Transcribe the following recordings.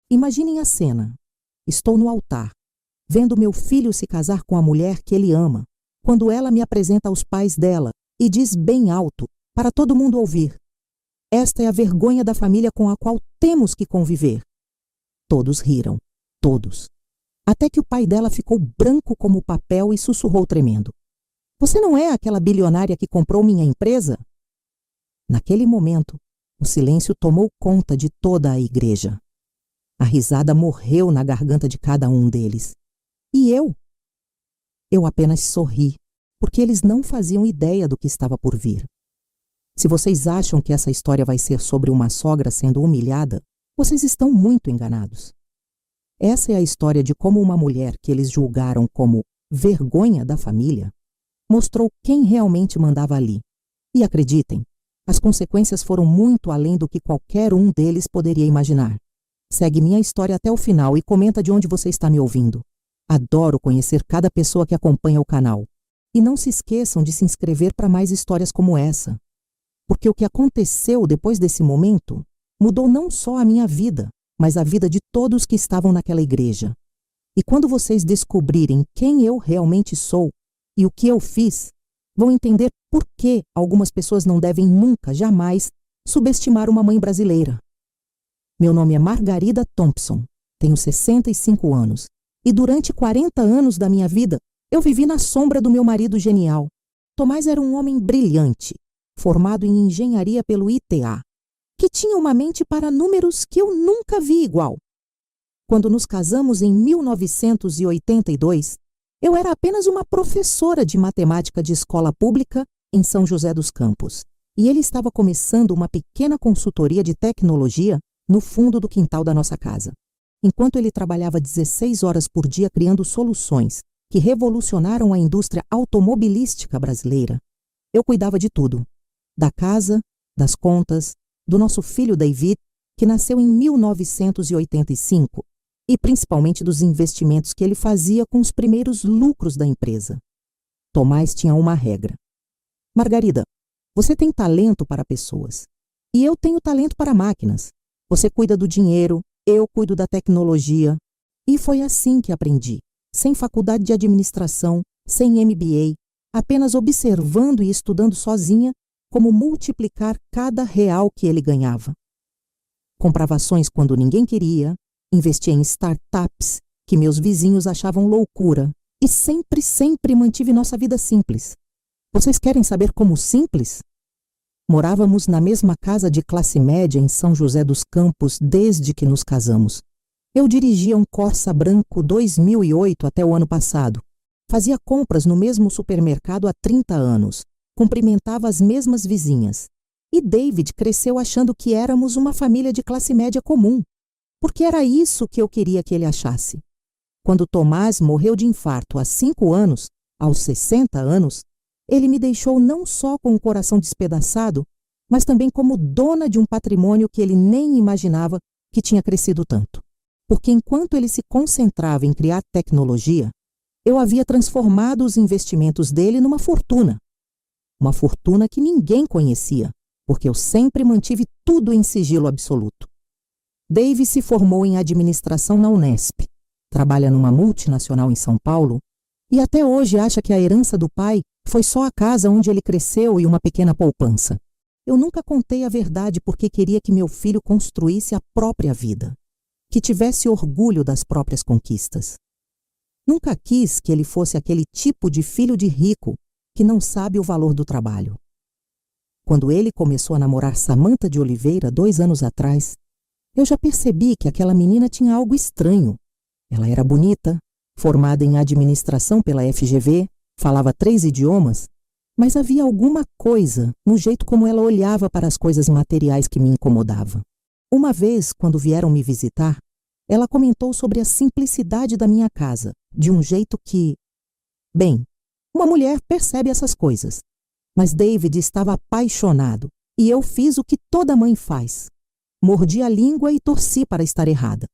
Imaginem a cena. Estou no altar, vendo meu filho se casar com a mulher que ele ama, quando ela me apresenta aos pais dela e diz bem alto, para todo mundo ouvir: esta é a vergonha da família com a qual temos que conviver. Todos riram, todos. Até que o pai dela ficou branco como papel e sussurrou tremendo: você não é aquela bilionária que comprou minha empresa? Naquele momento, o silêncio tomou conta de toda a igreja. A risada morreu na garganta de cada um deles. E eu? Eu apenas sorri, porque eles não faziam ideia do que estava por vir. Se vocês acham que essa história vai ser sobre uma sogra sendo humilhada, vocês estão muito enganados. Essa é a história de como uma mulher que eles julgaram como vergonha da família mostrou quem realmente mandava ali. E acreditem, as consequências foram muito além do que qualquer um deles poderia imaginar. Segue minha história até o final e comenta de onde você está me ouvindo. Adoro conhecer cada pessoa que acompanha o canal. E não se esqueçam de se inscrever para mais histórias como essa. Porque o que aconteceu depois desse momento mudou não só a minha vida, mas a vida de todos que estavam naquela igreja. E quando vocês descobrirem quem eu realmente sou e o que eu fiz, vão entender por que algumas pessoas não devem nunca, jamais, subestimar uma mãe brasileira. Meu nome é Margarida Thompson, tenho 65 anos, e durante 40 anos da minha vida, eu vivi na sombra do meu marido genial. Tomás era um homem brilhante, formado em engenharia pelo ITA, que tinha uma mente para números que eu nunca vi igual. Quando nos casamos em 1982, eu era apenas uma professora de matemática de escola pública em São José dos Campos, e ele estava começando uma pequena consultoria de tecnologia no fundo do quintal da nossa casa. Enquanto ele trabalhava 16 horas por dia criando soluções que revolucionaram a indústria automobilística brasileira, eu cuidava de tudo. Da casa, das contas, do nosso filho David, que nasceu em 1985, e principalmente dos investimentos que ele fazia com os primeiros lucros da empresa. Tomás tinha uma regra: Margarida, você tem talento para pessoas, e eu tenho talento para máquinas. Você cuida do dinheiro, eu cuido da tecnologia. E foi assim que aprendi, sem faculdade de administração, sem MBA, apenas observando e estudando sozinha como multiplicar cada real que ele ganhava. Comprava ações quando ninguém queria, investia em startups que meus vizinhos achavam loucura e sempre mantive nossa vida simples. Vocês querem saber como simples? Morávamos na mesma casa de classe média em São José dos Campos desde que nos casamos. Eu dirigia um Corsa branco 2008 até o ano passado. Fazia compras no mesmo supermercado há 30 anos. Cumprimentava as mesmas vizinhas. E David cresceu achando que éramos uma família de classe média comum, porque era isso que eu queria que ele achasse. Quando Tomás morreu de infarto há 5 anos, aos 60 anos, ele me deixou não só com o coração despedaçado, mas também como dona de um patrimônio que ele nem imaginava que tinha crescido tanto. Porque enquanto ele se concentrava em criar tecnologia, eu havia transformado os investimentos dele numa fortuna. Uma fortuna que ninguém conhecia, porque eu sempre mantive tudo em sigilo absoluto. Dave se formou em administração na Unesp, trabalha numa multinacional em São Paulo e até hoje acha que a herança do pai foi só a casa onde ele cresceu e uma pequena poupança. Eu nunca contei a verdade porque queria que meu filho construísse a própria vida, que tivesse orgulho das próprias conquistas. Nunca quis que ele fosse aquele tipo de filho de rico que não sabe o valor do trabalho. Quando ele começou a namorar Samantha de Oliveira 2 anos atrás, eu já percebi que aquela menina tinha algo estranho. Ela era bonita, formada em administração pela FGV, falava 3 idiomas, mas havia alguma coisa no jeito como ela olhava para as coisas materiais que me incomodava. Uma vez, quando vieram me visitar, ela comentou sobre a simplicidade da minha casa, de um jeito que... Bem, uma mulher percebe essas coisas, mas David estava apaixonado e eu fiz o que toda mãe faz. Mordi a língua e torci para estar errada.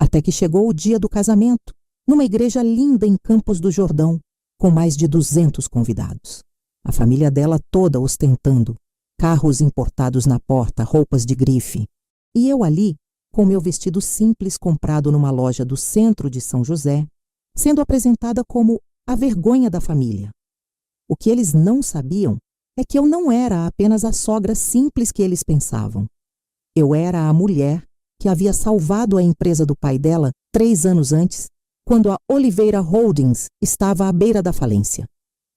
Até que chegou o dia do casamento, numa igreja linda em Campos do Jordão, com mais de 200 convidados. A família dela toda ostentando, carros importados na porta, roupas de grife. E eu ali, com meu vestido simples comprado numa loja do centro de São José, sendo apresentada como a vergonha da família. O que eles não sabiam é que eu não era apenas a sogra simples que eles pensavam. Eu era a mulher que havia salvado a empresa do pai dela 3 anos antes, quando a Oliveira Holdings estava à beira da falência.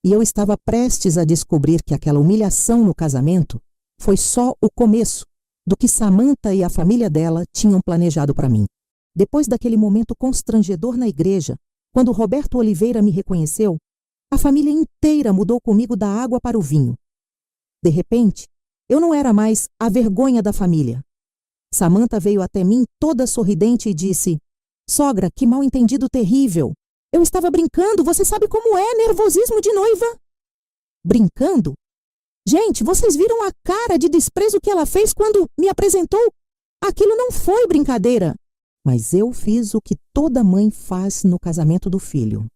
E eu estava prestes a descobrir que aquela humilhação no casamento foi só o começo do que Samantha e a família dela tinham planejado para mim. Depois daquele momento constrangedor na igreja, quando Roberto Oliveira me reconheceu, a família inteira mudou comigo da água para o vinho. De repente, eu não era mais a vergonha da família. Samantha veio até mim toda sorridente e disse: "Sogra, que mal-entendido terrível! Eu estava brincando, você sabe como é nervosismo de noiva." Brincando? Gente, vocês viram a cara de desprezo que ela fez quando me apresentou? Aquilo não foi brincadeira. Mas eu fiz o que toda mãe faz no casamento do filho.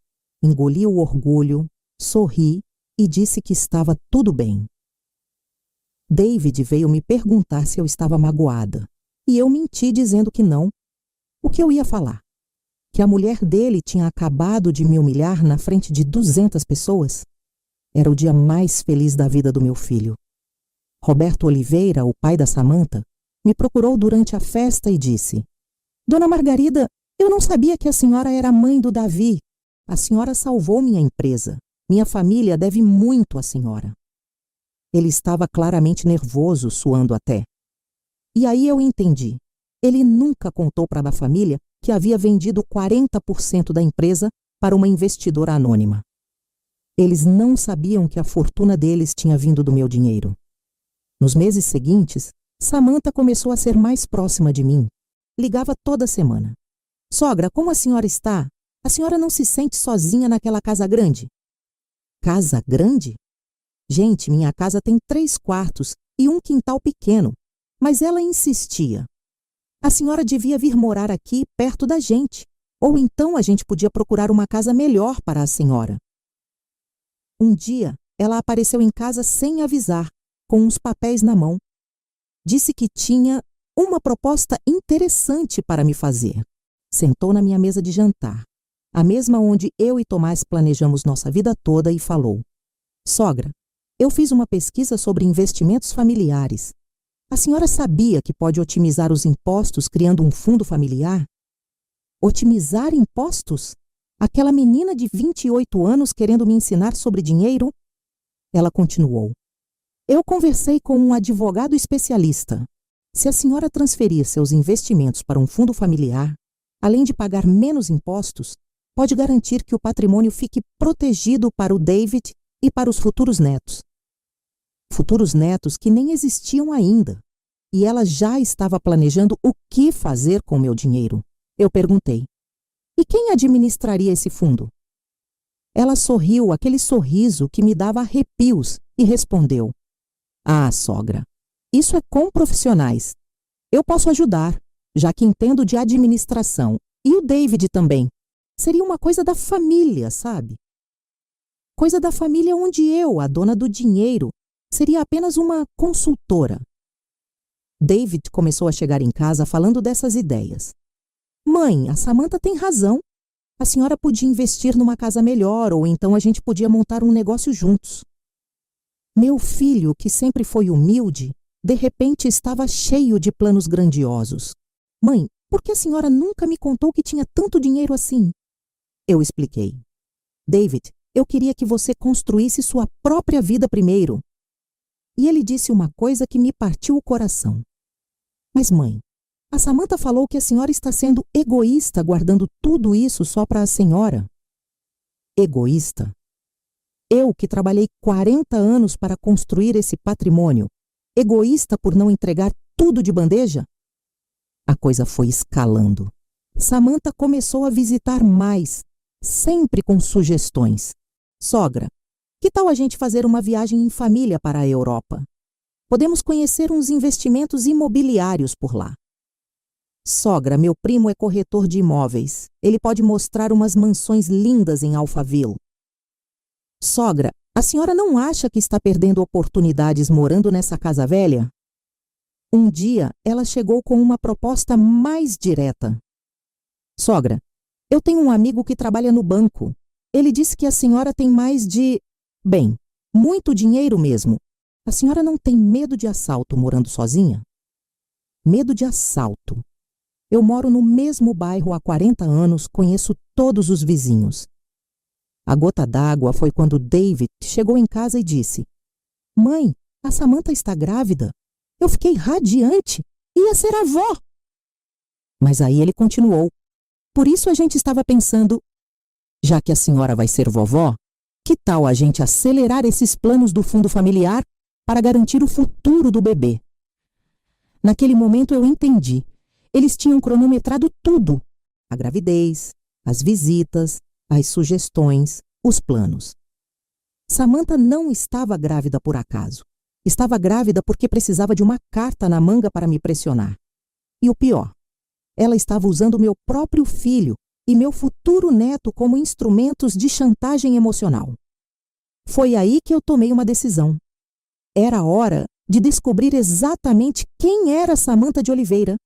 Engoli o orgulho, sorri e disse que estava tudo bem. David veio me perguntar se eu estava magoada, e eu menti dizendo que não. O que eu ia falar? Que a mulher dele tinha acabado de me humilhar na frente de 200 pessoas? Era o dia mais feliz da vida do meu filho. Roberto Oliveira, o pai da Samantha, me procurou durante a festa e disse: "Dona Margarida, eu não sabia que a senhora era mãe do Davi. A senhora salvou minha empresa. Minha família deve muito à senhora." Ele estava claramente nervoso, suando até. E aí eu entendi. Ele nunca contou para a família que havia vendido 40% da empresa para uma investidora anônima. Eles não sabiam que a fortuna deles tinha vindo do meu dinheiro. Nos meses seguintes, Samantha começou a ser mais próxima de mim. Ligava toda semana. "Sogra, como a senhora está? A senhora não se sente sozinha naquela casa grande?" Casa grande? Gente, minha casa tem 3 quartos e um quintal pequeno, mas ela insistia: "A senhora devia vir morar aqui perto da gente, ou então a gente podia procurar uma casa melhor para a senhora." Um dia, ela apareceu em casa sem avisar, com uns papéis na mão. Disse que tinha uma proposta interessante para me fazer. Sentou na minha mesa de jantar, a mesma onde eu e Tomás planejamos nossa vida toda, e falou: "Sogra, eu fiz uma pesquisa sobre investimentos familiares. A senhora sabia que pode otimizar os impostos criando um fundo familiar?" Otimizar impostos? Aquela menina de 28 anos querendo me ensinar sobre dinheiro? Ela continuou: "Eu conversei com um advogado especialista. Se a senhora transferir seus investimentos para um fundo familiar, além de pagar menos impostos, pode garantir que o patrimônio fique protegido para o David e para os futuros netos." Futuros netos que nem existiam ainda. E ela já estava planejando o que fazer com meu dinheiro. Eu perguntei: "E quem administraria esse fundo?" Ela sorriu, aquele sorriso que me dava arrepios, e respondeu: "Ah, sogra, isso é com profissionais. Eu posso ajudar, já que entendo de administração. E o David também. Seria uma coisa da família, sabe? Coisa da família onde eu, a dona do dinheiro, seria apenas uma consultora." David começou a chegar em casa falando dessas ideias. "Mãe, a Samantha tem razão. A senhora podia investir numa casa melhor, ou então a gente podia montar um negócio juntos." Meu filho, que sempre foi humilde, de repente estava cheio de planos grandiosos. "Mãe, por que a senhora nunca me contou que tinha tanto dinheiro assim?" Eu expliquei: "David, eu queria que você construísse sua própria vida primeiro." E ele disse uma coisa que me partiu o coração: "Mas mãe, a Samantha falou que a senhora está sendo egoísta guardando tudo isso só para a senhora." Egoísta? Eu que trabalhei 40 anos para construir esse patrimônio, egoísta por não entregar tudo de bandeja? A coisa foi escalando. Samantha começou a visitar mais, sempre com sugestões. "Sogra, que tal a gente fazer uma viagem em família para a Europa? Podemos conhecer uns investimentos imobiliários por lá." "Sogra, meu primo é corretor de imóveis. Ele pode mostrar umas mansões lindas em Alphaville." "Sogra, a senhora não acha que está perdendo oportunidades morando nessa casa velha?" Um dia, ela chegou com uma proposta mais direta. Sogra, eu tenho um amigo que trabalha no banco. Ele disse que a senhora tem mais de... Bem, muito dinheiro mesmo. A senhora não tem medo de assalto morando sozinha? Medo de assalto. Eu moro no mesmo bairro há 40 anos, conheço todos os vizinhos. A gota d'água foi quando David chegou em casa e disse: Mãe, a Samantha está grávida. Eu fiquei radiante. Ia ser avó. Mas aí ele continuou. Por isso a gente estava pensando, já que a senhora vai ser vovó, que tal a gente acelerar esses planos do fundo familiar para garantir o futuro do bebê? Naquele momento eu entendi. Eles tinham cronometrado tudo. A gravidez, as visitas, as sugestões, os planos. Samantha não estava grávida por acaso. Estava grávida porque precisava de uma carta na manga para me pressionar. E o pior, ela estava usando meu próprio filho e meu futuro neto como instrumentos de chantagem emocional. Foi aí que eu tomei uma decisão. Era hora de descobrir exatamente quem era Samantha de Oliveira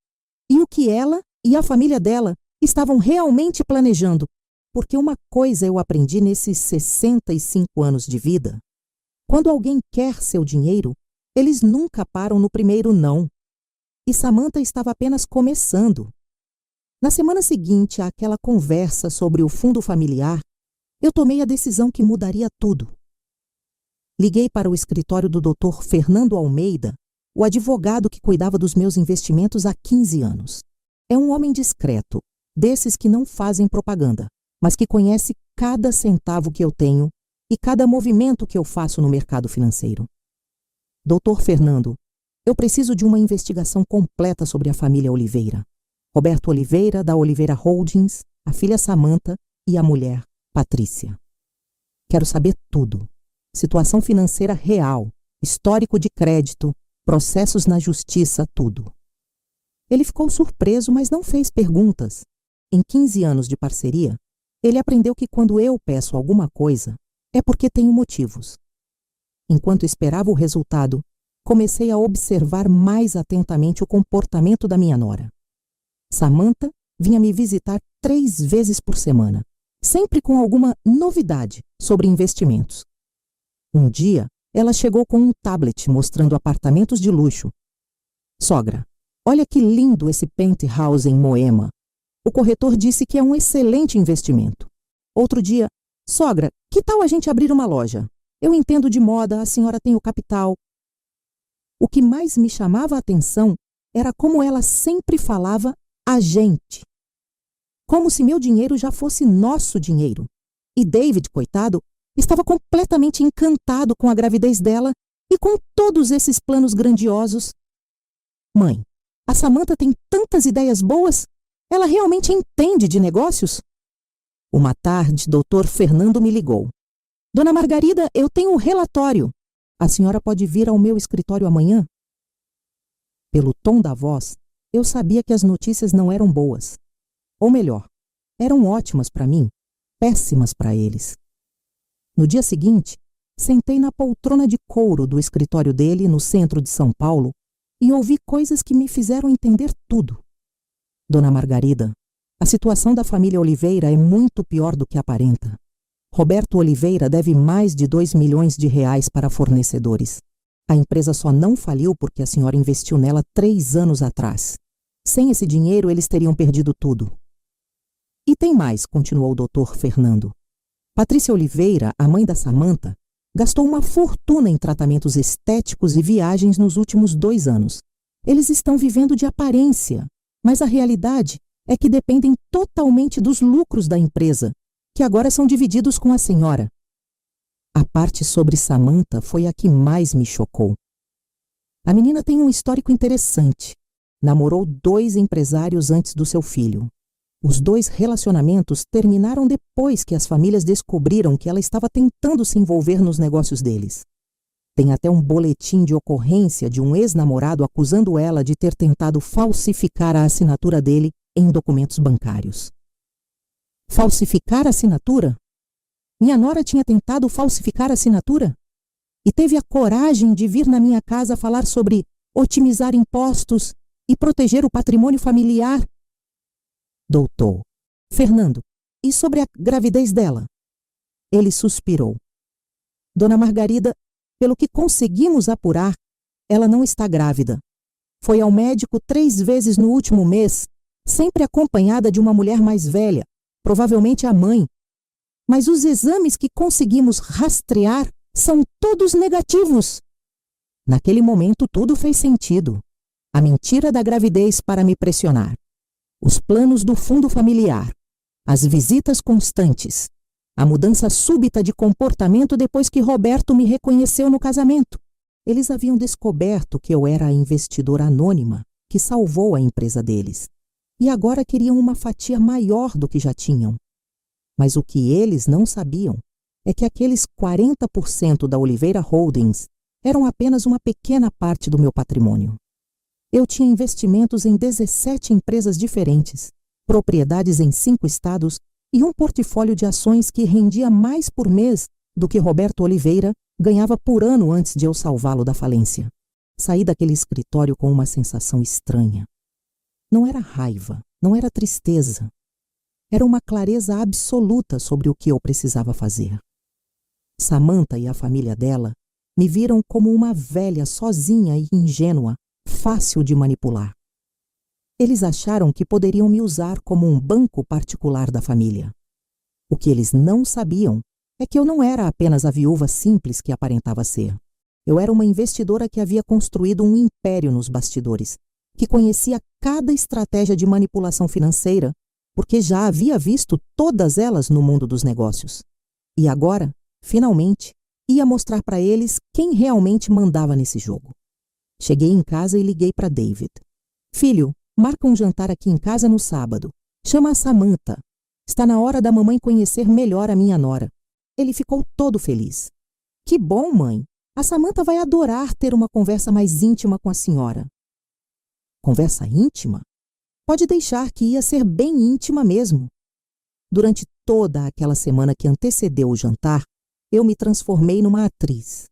e o que ela e a família dela estavam realmente planejando. Porque uma coisa eu aprendi nesses 65 anos de vida. Quando alguém quer seu dinheiro, eles nunca param no primeiro não. E Samantha estava apenas começando. Na semana seguinte àquela conversa sobre o fundo familiar, eu tomei a decisão que mudaria tudo. Liguei para o escritório do Dr. Fernando Almeida, o advogado que cuidava dos meus investimentos há 15 anos. É um homem discreto, desses que não fazem propaganda, mas que conhece cada centavo que eu tenho e cada movimento que eu faço no mercado financeiro. Dr. Fernando, eu preciso de uma investigação completa sobre a família Oliveira. Roberto Oliveira, da Oliveira Holdings, a filha Samantha e a mulher Patrícia. Quero saber tudo. Situação financeira real, histórico de crédito, processos na justiça, tudo. Ele ficou surpreso, mas não fez perguntas. Em 15 anos de parceria, ele aprendeu que quando eu peço alguma coisa, é porque tenho motivos. Enquanto esperava o resultado, comecei a observar mais atentamente o comportamento da minha nora. Samantha vinha me visitar 3 vezes por semana, sempre com alguma novidade sobre investimentos. Um dia, ela chegou com um tablet mostrando apartamentos de luxo. Sogra, olha que lindo esse penthouse em Moema. O corretor disse que é um excelente investimento. Outro dia, sogra, que tal a gente abrir uma loja? Eu entendo de moda, a senhora tem o capital. O que mais me chamava a atenção era como ela sempre falava a gente. Como se meu dinheiro já fosse nosso dinheiro. E David, coitado, estava completamente encantado com a gravidez dela e com todos esses planos grandiosos. Mãe, a Samantha tem tantas ideias boas. Ela realmente entende de negócios? Uma tarde, Dr. Fernando me ligou. Dona Margarida, eu tenho um relatório. A senhora pode vir ao meu escritório amanhã? Pelo tom da voz, eu sabia que as notícias não eram boas. Ou melhor, eram ótimas para mim, péssimas para eles. No dia seguinte, sentei na poltrona de couro do escritório dele, no centro de São Paulo, e ouvi coisas que me fizeram entender tudo. Dona Margarida, a situação da família Oliveira é muito pior do que aparenta. Roberto Oliveira deve mais de 2 milhões de reais para fornecedores. A empresa só não faliu porque a senhora investiu nela 3 anos atrás. Sem esse dinheiro, eles teriam perdido tudo. E tem mais, continuou o Dr. Fernando. Patrícia Oliveira, a mãe da Samantha, gastou uma fortuna em tratamentos estéticos e viagens nos últimos 2 anos. Eles estão vivendo de aparência, mas a realidade é que dependem totalmente dos lucros da empresa, que agora são divididos com a senhora. A parte sobre Samantha foi a que mais me chocou. A menina tem um histórico interessante. Namorou 2 empresários antes do seu filho. Os 2 relacionamentos terminaram depois que as famílias descobriram que ela estava tentando se envolver nos negócios deles. Tem até um boletim de ocorrência de um ex-namorado acusando ela de ter tentado falsificar a assinatura dele em documentos bancários. Falsificar a assinatura? Minha nora tinha tentado falsificar a assinatura? E teve a coragem de vir na minha casa falar sobre otimizar impostos e proteger o patrimônio familiar. Doutor: Fernando, e sobre a gravidez dela? Ele suspirou. Dona Margarida, pelo que conseguimos apurar, ela não está grávida. Foi ao médico 3 vezes no último mês, sempre acompanhada de uma mulher mais velha, provavelmente a mãe. Mas os exames que conseguimos rastrear são todos negativos. Naquele momento tudo fez sentido. A mentira da gravidez para me pressionar. Os planos do fundo familiar. As visitas constantes. A mudança súbita de comportamento depois que Roberto me reconheceu no casamento. Eles haviam descoberto que eu era a investidora anônima que salvou a empresa deles. E agora queriam uma fatia maior do que já tinham. Mas o que eles não sabiam é que aqueles 40% da Oliveira Holdings eram apenas uma pequena parte do meu patrimônio. Eu tinha investimentos em 17 empresas diferentes, propriedades em 5 estados e um portfólio de ações que rendia mais por mês do que Roberto Oliveira ganhava por ano antes de eu salvá-lo da falência. Saí daquele escritório com uma sensação estranha. Não era raiva, não era tristeza. Era uma clareza absoluta sobre o que eu precisava fazer. Samantha e a família dela me viram como uma velha sozinha e ingênua, fácil de manipular. Eles acharam que poderiam me usar como um banco particular da família. O que eles não sabiam é que eu não era apenas a viúva simples que aparentava ser. Eu era uma investidora que havia construído um império nos bastidores, que conhecia cada estratégia de manipulação financeira, porque já havia visto todas elas no mundo dos negócios. E agora, finalmente, ia mostrar para eles quem realmente mandava nesse jogo. Cheguei em casa e liguei para David. Filho, marca um jantar aqui em casa no sábado. Chama a Samantha. Está na hora da mamãe conhecer melhor a minha nora. Ele ficou todo feliz. Que bom, mãe. A Samantha vai adorar ter uma conversa mais íntima com a senhora. Conversa íntima? Pode deixar que ia ser bem íntima mesmo. Durante toda aquela semana que antecedeu o jantar, eu me transformei numa atriz.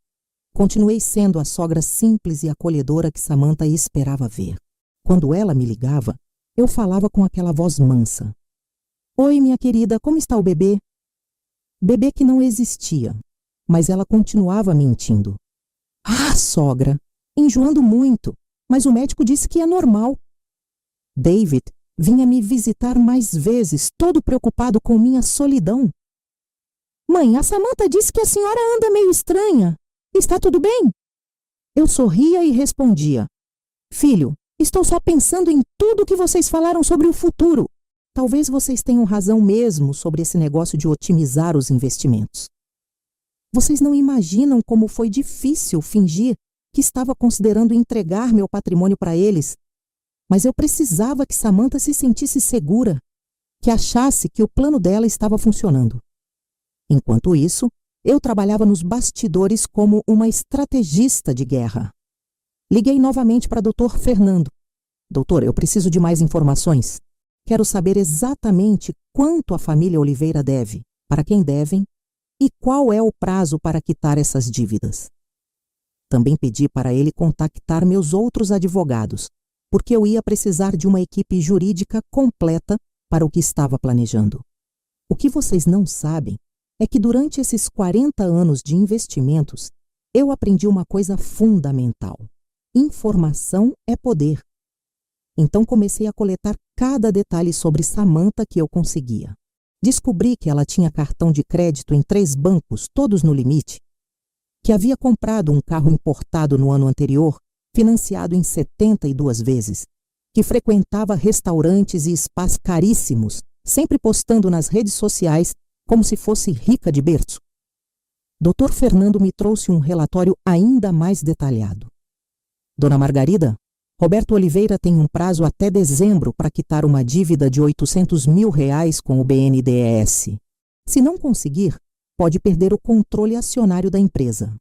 Continuei sendo a sogra simples e acolhedora que Samantha esperava ver. Quando ela me ligava, eu falava com aquela voz mansa. Oi, minha querida, como está o bebê? Bebê que não existia, mas ela continuava mentindo. Ah, sogra, enjoando muito, mas o médico disse que é normal. David vinha me visitar mais vezes, todo preocupado com minha solidão. Mãe, a Samantha disse que a senhora anda meio estranha. Está tudo bem? Eu sorria e respondia. Filho, estou só pensando em tudo que vocês falaram sobre o futuro. Talvez vocês tenham razão mesmo sobre esse negócio de otimizar os investimentos. Vocês não imaginam como foi difícil fingir que estava considerando entregar meu patrimônio para eles, mas eu precisava que Samantha se sentisse segura, que achasse que o plano dela estava funcionando. Enquanto isso, eu trabalhava nos bastidores como uma estrategista de guerra. Liguei novamente para Dr. Fernando. Doutor, eu preciso de mais informações. Quero saber exatamente quanto a família Oliveira deve, para quem devem, e qual é o prazo para quitar essas dívidas. Também pedi para ele contactar meus outros advogados, porque eu ia precisar de uma equipe jurídica completa para o que estava planejando. O que vocês não sabem é que durante esses 40 anos de investimentos, eu aprendi uma coisa fundamental. Informação é poder. Então comecei a coletar cada detalhe sobre Samantha que eu conseguia. Descobri que ela tinha cartão de crédito em 3 bancos, todos no limite, que havia comprado um carro importado no ano anterior, financiado em 72 vezes, que frequentava restaurantes e spas caríssimos, sempre postando nas redes sociais como se fosse rica de berço. Dr. Fernando me trouxe um relatório ainda mais detalhado. Dona Margarida, Roberto Oliveira tem um prazo até dezembro para quitar uma dívida de R$800 mil com o BNDES. Se não conseguir, pode perder o controle acionário da empresa.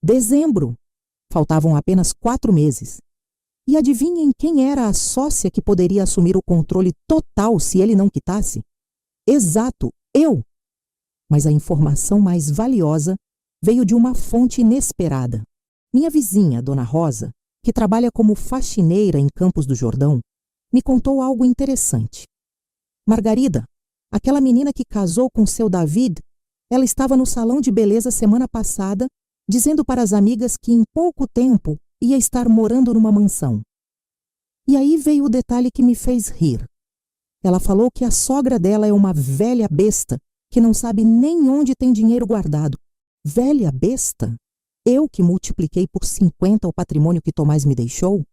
Dezembro! Faltavam apenas 4 meses. E adivinhem quem era a sócia que poderia assumir o controle total se ele não quitasse? Exato, eu! Mas a informação mais valiosa veio de uma fonte inesperada. Minha vizinha, Dona Rosa, que trabalha como faxineira em Campos do Jordão, me contou algo interessante. Margarida, aquela menina que casou com seu David, ela estava no salão de beleza semana passada, dizendo para as amigas que em pouco tempo ia estar morando numa mansão. E aí veio o detalhe que me fez rir. Ela falou que a sogra dela é uma velha besta que não sabe nem onde tem dinheiro guardado. Velha besta? Eu que multipliquei por 50 o patrimônio que Tomás me deixou?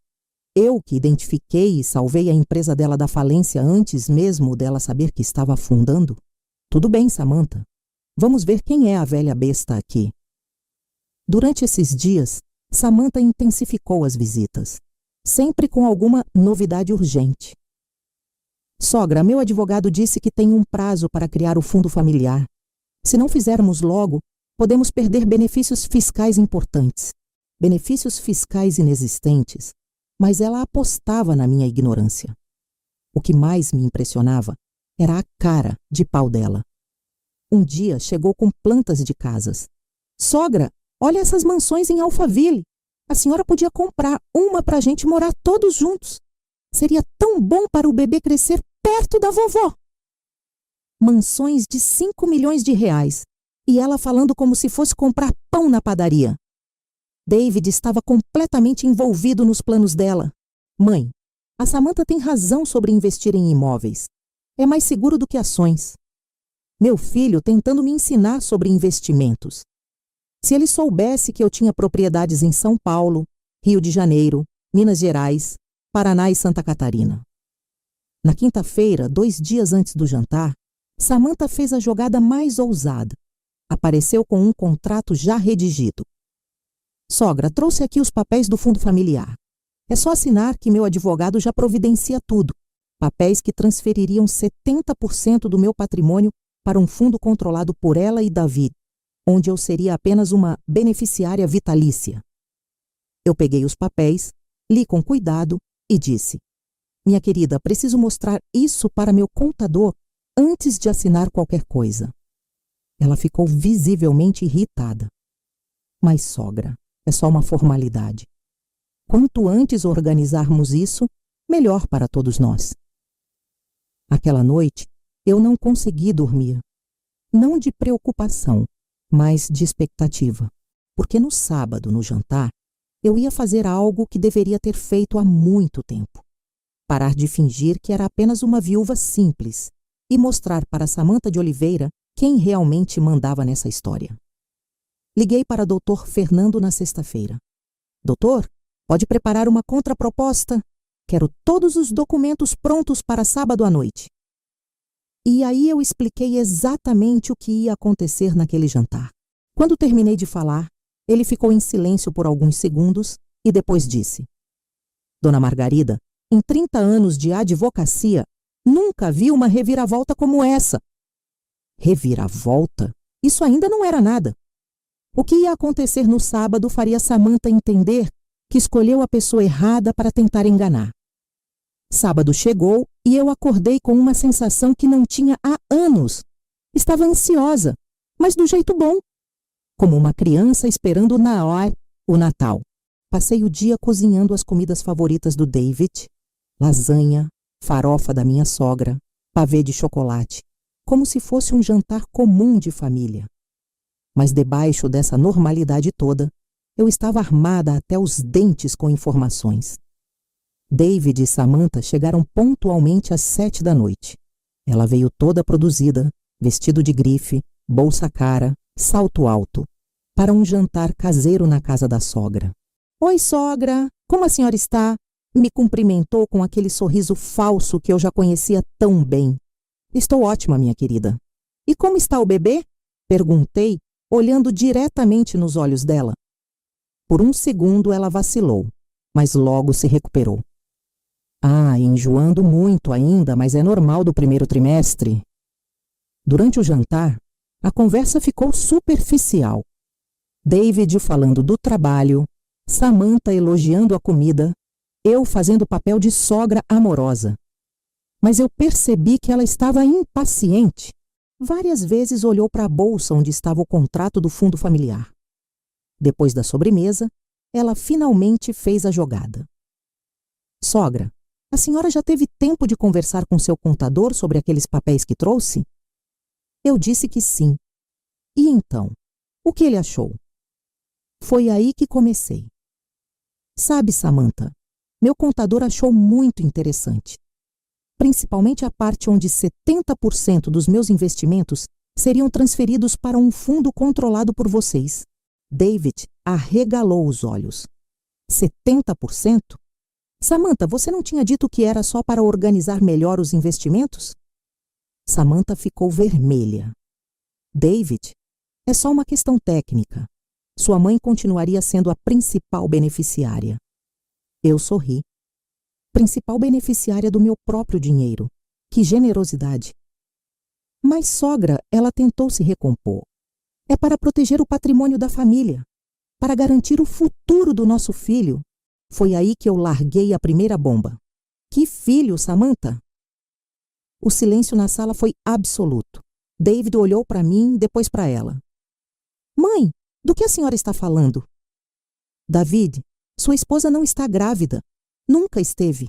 Eu que identifiquei e salvei a empresa dela da falência antes mesmo dela saber que estava afundando? Tudo bem, Samantha. Vamos ver quem é a velha besta aqui. Durante esses dias, Samantha intensificou as visitas, sempre com alguma novidade urgente. Sogra, meu advogado disse que tem um prazo para criar o fundo familiar. Se não fizermos logo, podemos perder benefícios fiscais importantes. Benefícios fiscais inexistentes, mas ela apostava na minha ignorância. O que mais me impressionava era a cara de pau dela. Um dia chegou com plantas de casas. Sogra, olha essas mansões em Alphaville. A senhora podia comprar uma para a gente morar todos juntos. Seria tão bom para o bebê crescer perto da vovó. Mansões de 5 milhões de reais. E ela falando como se fosse comprar pão na padaria. David estava completamente envolvido nos planos dela. Mãe, a Samantha tem razão sobre investir em imóveis. É mais seguro do que ações. Meu filho tentando me ensinar sobre investimentos. Se ele soubesse que eu tinha propriedades em São Paulo, Rio de Janeiro, Minas Gerais, Paraná e Santa Catarina. Na quinta-feira, 2 dias antes do jantar, Samantha fez a jogada mais ousada. Apareceu com um contrato já redigido. Sogra, trouxe aqui os papéis do fundo familiar. É só assinar que meu advogado já providencia tudo. Papéis que transfeririam 70% do meu patrimônio para um fundo controlado por ela e David, onde eu seria apenas uma beneficiária vitalícia. Eu peguei os papéis, li com cuidado e disse: minha querida, preciso mostrar isso para meu contador antes de assinar qualquer coisa. Ela ficou visivelmente irritada. Mas, sogra, é só uma formalidade. Quanto antes organizarmos isso, melhor para todos nós. Aquela noite, eu não consegui dormir. Não de preocupação, mas de expectativa. Porque no sábado, no jantar, eu ia fazer algo que deveria ter feito há muito tempo. Parar de fingir que era apenas uma viúva simples e mostrar para Samantha de Oliveira quem realmente mandava nessa história. Liguei para Dr. Fernando na sexta-feira. Doutor, pode preparar uma contraproposta? Quero todos os documentos prontos para sábado à noite. E aí eu expliquei exatamente o que ia acontecer naquele jantar. Quando terminei de falar, ele ficou em silêncio por alguns segundos e depois disse: Dona Margarida, em 30 anos de advocacia, nunca vi uma reviravolta como essa. Reviravolta? Isso ainda não era nada. O que ia acontecer no sábado faria Samantha entender que escolheu a pessoa errada para tentar enganar. Sábado chegou e eu acordei com uma sensação que não tinha há anos. Estava ansiosa, mas do jeito bom. Como uma criança esperando o Natal. Passei o dia cozinhando as comidas favoritas do David, lasanha, farofa da minha sogra, pavê de chocolate, como se fosse um jantar comum de família. Mas debaixo dessa normalidade toda, eu estava armada até os dentes com informações. David e Samantha chegaram pontualmente às 7 da noite. Ela veio toda produzida, vestido de grife, bolsa cara, salto alto, para um jantar caseiro na casa da sogra. Oi, sogra, como a senhora está? Me cumprimentou com aquele sorriso falso que eu já conhecia tão bem. Estou ótima, minha querida. E como está o bebê? Perguntei, olhando diretamente nos olhos dela. Por um segundo ela vacilou, mas logo se recuperou. Enjoando muito ainda, mas é normal do primeiro trimestre. Durante o jantar, a conversa ficou superficial. David falando do trabalho, Samantha elogiando a comida, eu fazendo o papel de sogra amorosa. Mas eu percebi que ela estava impaciente. Várias vezes olhou para a bolsa onde estava o contrato do fundo familiar. Depois da sobremesa, ela finalmente fez a jogada. Sogra, a senhora já teve tempo de conversar com seu contador sobre aqueles papéis que trouxe? Eu disse que sim. E então, o que ele achou? Foi aí que comecei. Sabe, Samantha, meu contador achou muito interessante. Principalmente a parte onde 70% dos meus investimentos seriam transferidos para um fundo controlado por vocês. David arregalou os olhos. 70%? Samantha, você não tinha dito que era só para organizar melhor os investimentos? Samantha ficou vermelha. David, é só uma questão técnica. Sua mãe continuaria sendo a principal beneficiária. Eu sorri. Principal beneficiária do meu próprio dinheiro. Que generosidade! Mas, sogra, ela tentou se recompor. É para proteger o patrimônio da família, para garantir o futuro do nosso filho. Foi aí que eu larguei a primeira bomba. Que filho, Samantha? O silêncio na sala foi absoluto. David olhou para mim, depois para ela. Mãe, do que a senhora está falando? David, sua esposa não está grávida. Nunca esteve.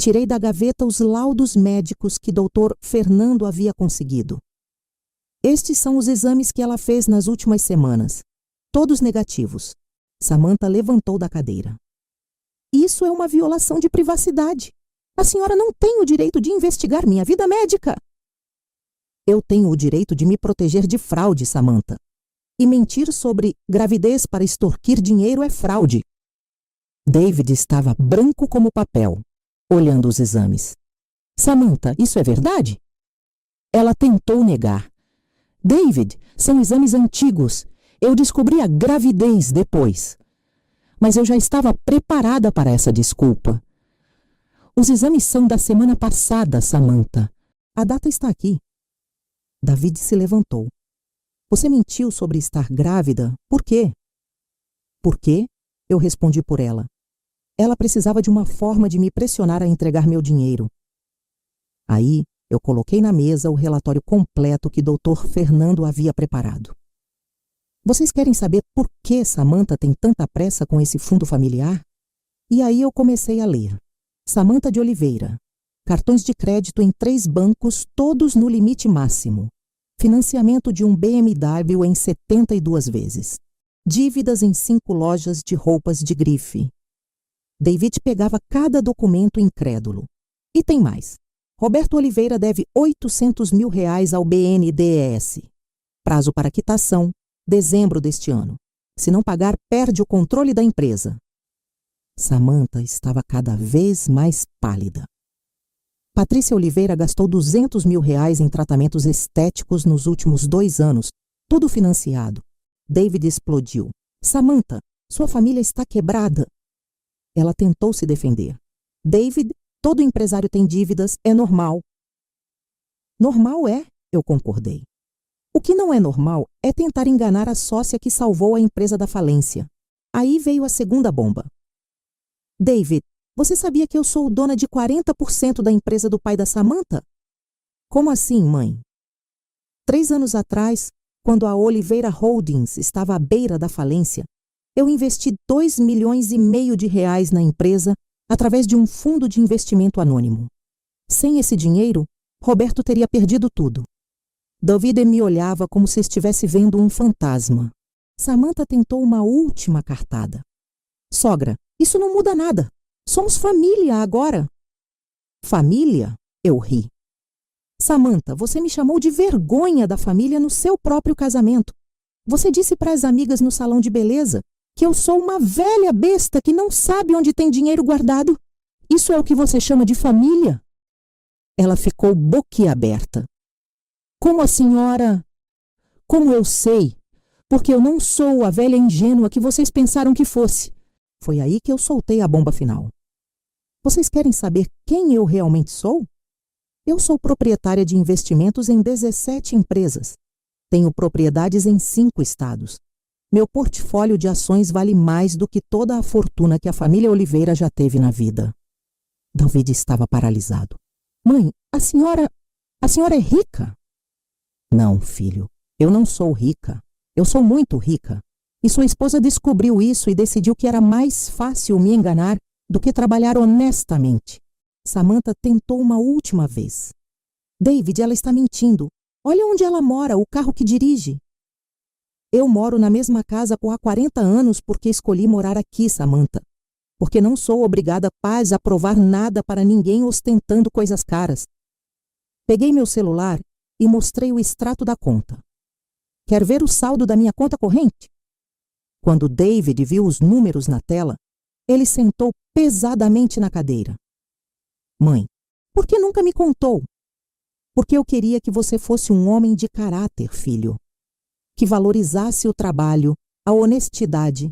Tirei da gaveta os laudos médicos que Dr. Fernando havia conseguido. Estes são os exames que ela fez nas últimas semanas. Todos negativos. Samantha levantou da cadeira. Isso é uma violação de privacidade. A senhora não tem o direito de investigar minha vida médica. Eu tenho o direito de me proteger de fraude, Samantha. E mentir sobre gravidez para extorquir dinheiro é fraude. David estava branco como papel, olhando os exames. Samantha, isso é verdade? Ela tentou negar. David, são exames antigos. Eu descobri a gravidez depois. Mas eu já estava preparada para essa desculpa. Os exames são da semana passada, Samantha. A data está aqui. David se levantou. Você mentiu sobre estar grávida? Por quê? Por quê? Eu respondi por ela. Ela precisava de uma forma de me pressionar a entregar meu dinheiro. Aí, eu coloquei na mesa o relatório completo que Dr. Fernando havia preparado. Vocês querem saber por que Samantha tem tanta pressa com esse fundo familiar? E aí eu comecei a ler. Samantha de Oliveira. Cartões de crédito em 3 bancos, todos no limite máximo. Financiamento de um BMW em 72 vezes. Dívidas em 5 lojas de roupas de grife. David pegava cada documento incrédulo. E tem mais. Roberto Oliveira deve R$800 mil ao BNDES. Prazo para quitação, dezembro deste ano. Se não pagar, perde o controle da empresa. Samantha estava cada vez mais pálida. Patrícia Oliveira gastou R$200 mil em tratamentos estéticos nos últimos 2 anos, tudo financiado. David explodiu. Samantha, sua família está quebrada. Ela tentou se defender. David, todo empresário tem dívidas, é normal. Normal é, eu concordei. O que não é normal é tentar enganar a sócia que salvou a empresa da falência. Aí veio a segunda bomba. David, você sabia que eu sou dona de 40% da empresa do pai da Samantha? Como assim, mãe? 3 anos atrás, quando a Oliveira Holdings estava à beira da falência, eu investi R$2,5 milhões na empresa através de um fundo de investimento anônimo. Sem esse dinheiro, Roberto teria perdido tudo. David me olhava como se estivesse vendo um fantasma. Samantha tentou uma última cartada. Sogra, isso não muda nada. Somos família agora. Família? Eu ri. Samantha, você me chamou de vergonha da família no seu próprio casamento. Você disse para as amigas no salão de beleza que eu sou uma velha besta que não sabe onde tem dinheiro guardado. Isso é o que você chama de família? Ela ficou boquiaberta. Como a senhora... Como eu sei? Porque eu não sou a velha ingênua que vocês pensaram que fosse. Foi aí que eu soltei a bomba final. Vocês querem saber quem eu realmente sou? Eu sou proprietária de investimentos em 17 empresas. Tenho propriedades em 5 estados. Meu portfólio de ações vale mais do que toda a fortuna que a família Oliveira já teve na vida. David estava paralisado. Mãe, a senhora é rica? Não, filho, eu não sou rica. Eu sou muito rica. E sua esposa descobriu isso e decidiu que era mais fácil me enganar do que trabalhar honestamente. Samantha tentou uma última vez. David, ela está mentindo. Olha onde ela mora, o carro que dirige. Eu moro na mesma casa há 40 anos porque escolhi morar aqui, Samantha. Porque não sou obrigada a provar nada para ninguém ostentando coisas caras. Peguei meu celular e mostrei o extrato da conta. Quer ver o saldo da minha conta corrente? Quando David viu os números na tela, ele sentou pesadamente na cadeira. Mãe, por que nunca me contou? Porque eu queria que você fosse um homem de caráter, filho. Que valorizasse o trabalho, a honestidade.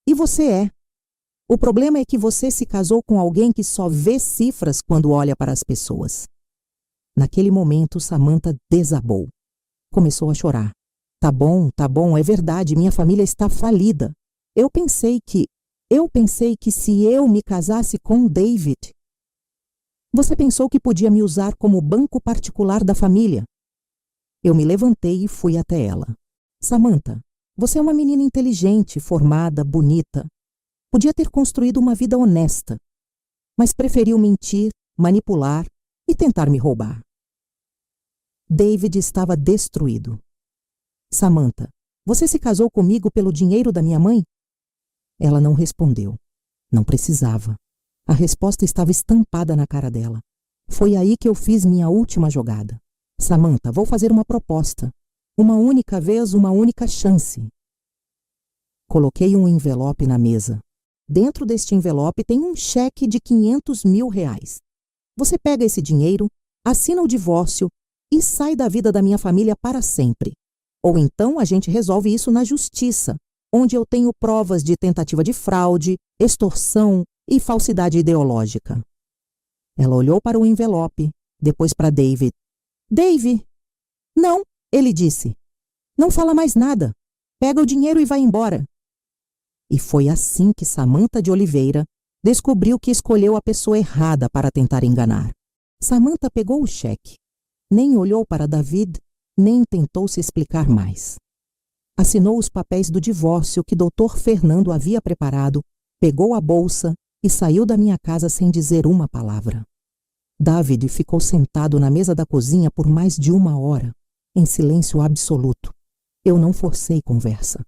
E você é. O problema é que você se casou com alguém que só vê cifras quando olha para as pessoas. Naquele momento, Samantha desabou. Começou a chorar. Tá bom, é verdade, minha família está falida. Eu pensei que se eu me casasse com David. Você pensou que podia me usar como banco particular da família. Eu me levantei e fui até ela. Samantha, você é uma menina inteligente, formada, bonita. Podia ter construído uma vida honesta, mas preferiu mentir, manipular e tentar me roubar. David estava destruído. Samantha, você se casou comigo pelo dinheiro da minha mãe? Ela não respondeu. Não precisava. A resposta estava estampada na cara dela. Foi aí que eu fiz minha última jogada. Samantha, vou fazer uma proposta. Uma única vez, uma única chance. Coloquei um envelope na mesa. Dentro deste envelope tem um cheque de R$500 mil. Você pega esse dinheiro, assina o divórcio e sai da vida da minha família para sempre. Ou então a gente resolve isso na justiça, onde eu tenho provas de tentativa de fraude, extorsão e falsidade ideológica. Ela olhou para o envelope, depois para David. David! Não, ele disse. Não fala mais nada. Pega o dinheiro e vai embora. E foi assim que Samantha de Oliveira descobriu que escolheu a pessoa errada para tentar enganar. Samantha pegou o cheque. Nem olhou para David, nem tentou se explicar mais. Assinou os papéis do divórcio que Dr. Fernando havia preparado, pegou a bolsa e saiu da minha casa sem dizer uma palavra. David ficou sentado na mesa da cozinha por mais de 1 hora, em silêncio absoluto. Eu não forcei conversa.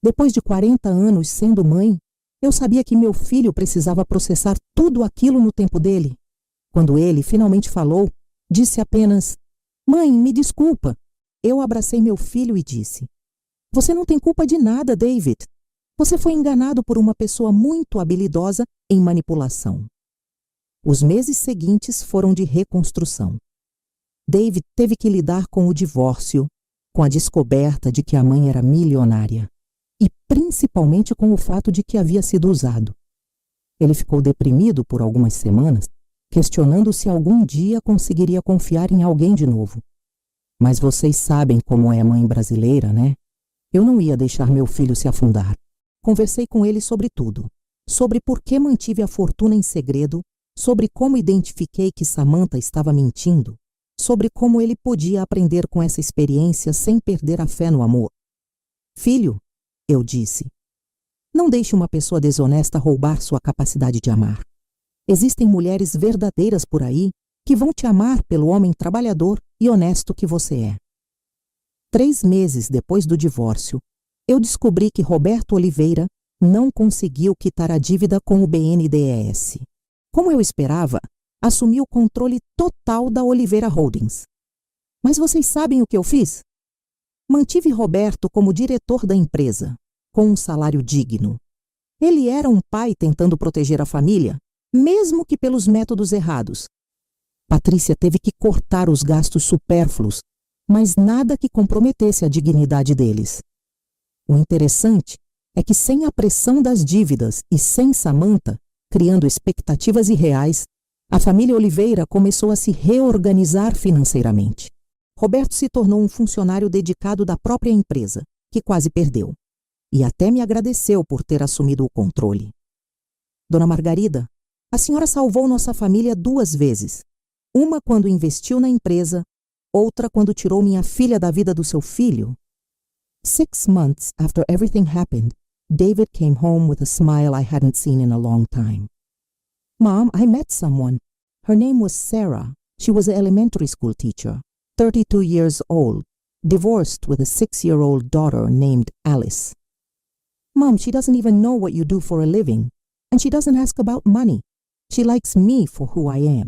Depois de 40 anos sendo mãe, eu sabia que meu filho precisava processar tudo aquilo no tempo dele. Quando ele finalmente falou, disse apenas: "Mãe, me desculpa." Eu abracei meu filho e disse: "Você não tem culpa de nada, David. Você foi enganado por uma pessoa muito habilidosa em manipulação." Os meses seguintes foram de reconstrução. David teve que lidar com o divórcio, com a descoberta de que a mãe era milionária e principalmente com o fato de que havia sido usado. Ele ficou deprimido por algumas semanas, questionando se algum dia conseguiria confiar em alguém de novo. Mas vocês sabem como é a mãe brasileira, né? Eu não ia deixar meu filho se afundar. Conversei com ele sobre tudo. Sobre por que mantive a fortuna em segredo, sobre como identifiquei que Samantha estava mentindo, sobre como ele podia aprender com essa experiência sem perder a fé no amor. "Filho", eu disse, "não deixe uma pessoa desonesta roubar sua capacidade de amar. Existem mulheres verdadeiras por aí que vão te amar pelo homem trabalhador e honesto que você é." 3 meses depois do divórcio, eu descobri que Roberto Oliveira não conseguiu quitar a dívida com o BNDES. Como eu esperava, assumiu o controle total da Oliveira Holdings. Mas vocês sabem o que eu fiz? Mantive Roberto como diretor da empresa, com um salário digno. Ele era um pai tentando proteger a família, mesmo que pelos métodos errados. Patrícia teve que cortar os gastos supérfluos, mas nada que comprometesse a dignidade deles. O interessante é que sem a pressão das dívidas e sem Samantha, criando expectativas irreais, a família Oliveira começou a se reorganizar financeiramente. Roberto se tornou um funcionário dedicado da própria empresa, que quase perdeu. E até me agradeceu por ter assumido o controle. "Dona Margarida, a senhora salvou nossa família 2 vezes. Uma quando investiu na empresa, outra quando tirou minha filha da vida do seu filho." 6 months after everything happened, David came home with a smile I hadn't seen in a long time. "Mom, I met someone. Her name was Sarah. She was an elementary school teacher, 32 years old, divorced with a 6-year-old daughter named Alice." "Mom, she doesn't even know what you do for a living, and she doesn't ask about money. She likes me for who I am."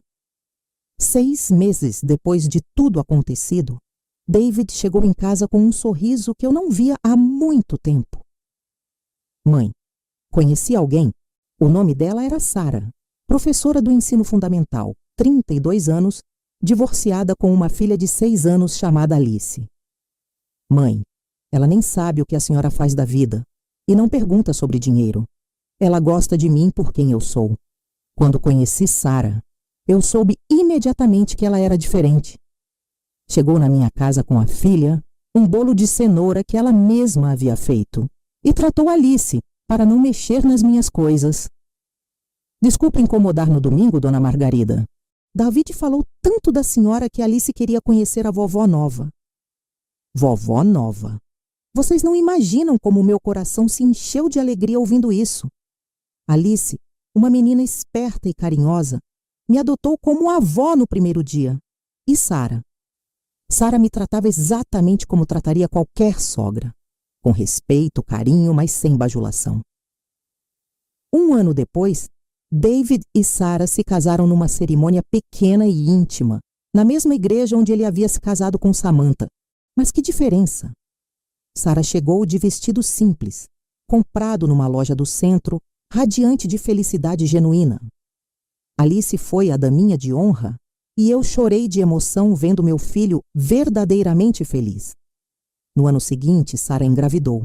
6 meses depois de tudo acontecido, David chegou em casa com um sorriso que eu não via há muito tempo. "Mãe, conheci alguém. O nome dela era Sarah, professora do ensino fundamental, 32 anos, divorciada com uma filha de 6 anos chamada Alice." "Mãe, ela nem sabe o que a senhora faz da vida e não pergunta sobre dinheiro. Ela gosta de mim por quem eu sou. Quando conheci Sarah, eu soube imediatamente que ela era diferente. Chegou na minha casa com a filha, um bolo de cenoura que ela mesma havia feito, e tratou Alice para não mexer nas minhas coisas." "Desculpe incomodar no domingo, dona Margarida. David falou tanto da senhora que Alice queria conhecer a vovó nova." "Vovó nova? Vocês não imaginam como meu coração se encheu de alegria ouvindo isso. Alice, uma menina esperta e carinhosa, me adotou como avó no primeiro dia. E Sarah? Sarah me tratava exatamente como trataria qualquer sogra, com respeito, carinho, mas sem bajulação." 1 ano depois, David e Sarah se casaram numa cerimônia pequena e íntima, na mesma igreja onde ele havia se casado com Samantha. Mas que diferença! Sarah chegou de vestido simples, comprado numa loja do centro, radiante de felicidade genuína. Alice foi a daminha de honra e eu chorei de emoção vendo meu filho verdadeiramente feliz. No ano seguinte, Sarah engravidou.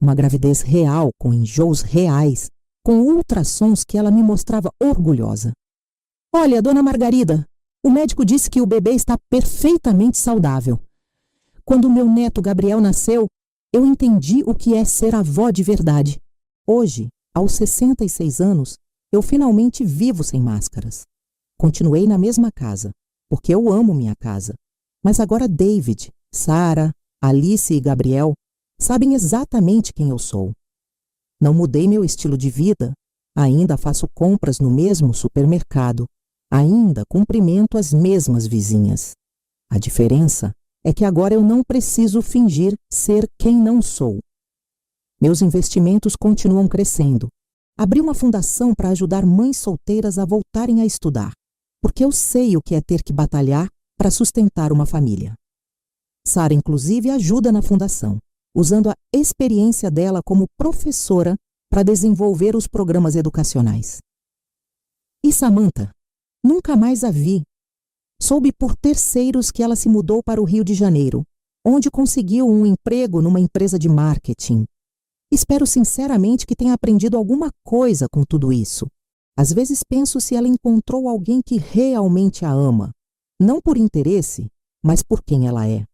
Uma gravidez real, com enjoos reais, com ultrassons que ela me mostrava orgulhosa. "Olha, dona Margarida, o médico disse que o bebê está perfeitamente saudável. Quando meu neto Gabriel nasceu, eu entendi o que é ser avó de verdade. Hoje, aos 66 anos, eu finalmente vivo sem máscaras. Continuei na mesma casa, porque eu amo minha casa. Mas agora David, Sarah, Alice e Gabriel sabem exatamente quem eu sou. Não mudei meu estilo de vida, ainda faço compras no mesmo supermercado, ainda cumprimento as mesmas vizinhas. A diferença é que agora eu não preciso fingir ser quem não sou. Meus investimentos continuam crescendo. Abri uma fundação para ajudar mães solteiras a voltarem a estudar, porque eu sei o que é ter que batalhar para sustentar uma família. Sarah, inclusive, ajuda na fundação, usando a experiência dela como professora para desenvolver os programas educacionais. E Samantha? Nunca mais a vi. Soube por terceiros que ela se mudou para o Rio de Janeiro, onde conseguiu um emprego numa empresa de marketing. Espero sinceramente que tenha aprendido alguma coisa com tudo isso. Às vezes penso se ela encontrou alguém que realmente a ama, não por interesse, mas por quem ela é.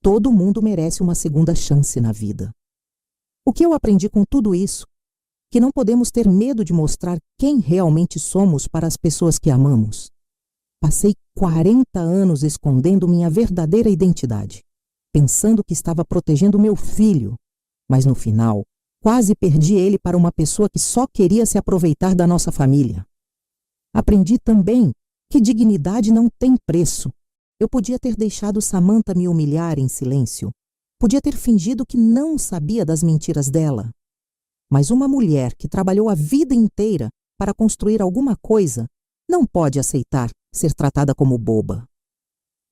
Todo mundo merece uma segunda chance na vida. O que eu aprendi com tudo isso? Que não podemos ter medo de mostrar quem realmente somos para as pessoas que amamos. Passei 40 anos escondendo minha verdadeira identidade, pensando que estava protegendo meu filho, mas no final, quase perdi ele para uma pessoa que só queria se aproveitar da nossa família. Aprendi também que dignidade não tem preço. Eu podia ter deixado Samantha me humilhar em silêncio. Podia ter fingido que não sabia das mentiras dela. Mas uma mulher que trabalhou a vida inteira para construir alguma coisa não pode aceitar ser tratada como boba.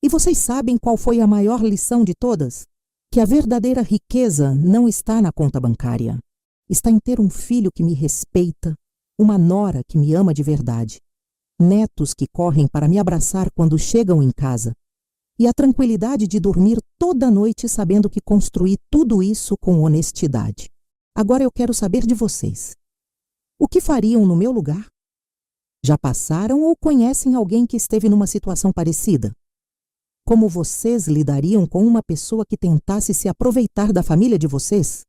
E vocês sabem qual foi a maior lição de todas? Que a verdadeira riqueza não está na conta bancária. Está em ter um filho que me respeita, uma nora que me ama de verdade, netos que correm para me abraçar quando chegam em casa, e a tranquilidade de dormir toda noite sabendo que construí tudo isso com honestidade. Agora eu quero saber de vocês. O que fariam no meu lugar? Já passaram ou conhecem alguém que esteve numa situação parecida? Como vocês lidariam com uma pessoa que tentasse se aproveitar da família de vocês?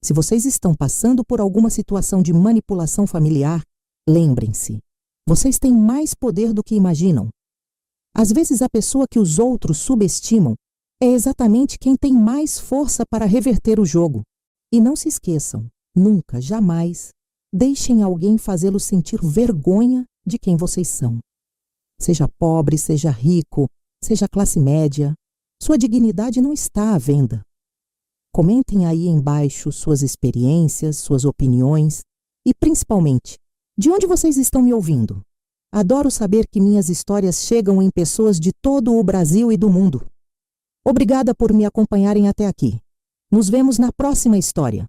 Se vocês estão passando por alguma situação de manipulação familiar, lembrem-se, vocês têm mais poder do que imaginam. Às vezes a pessoa que os outros subestimam é exatamente quem tem mais força para reverter o jogo. E não se esqueçam, nunca, jamais, deixem alguém fazê-los sentir vergonha de quem vocês são. Seja pobre, seja rico, seja classe média, sua dignidade não está à venda. Comentem aí embaixo suas experiências, suas opiniões e, principalmente, de onde vocês estão me ouvindo. Adoro saber que minhas histórias chegam em pessoas de todo o Brasil e do mundo. Obrigada por me acompanharem até aqui. Nos vemos na próxima história.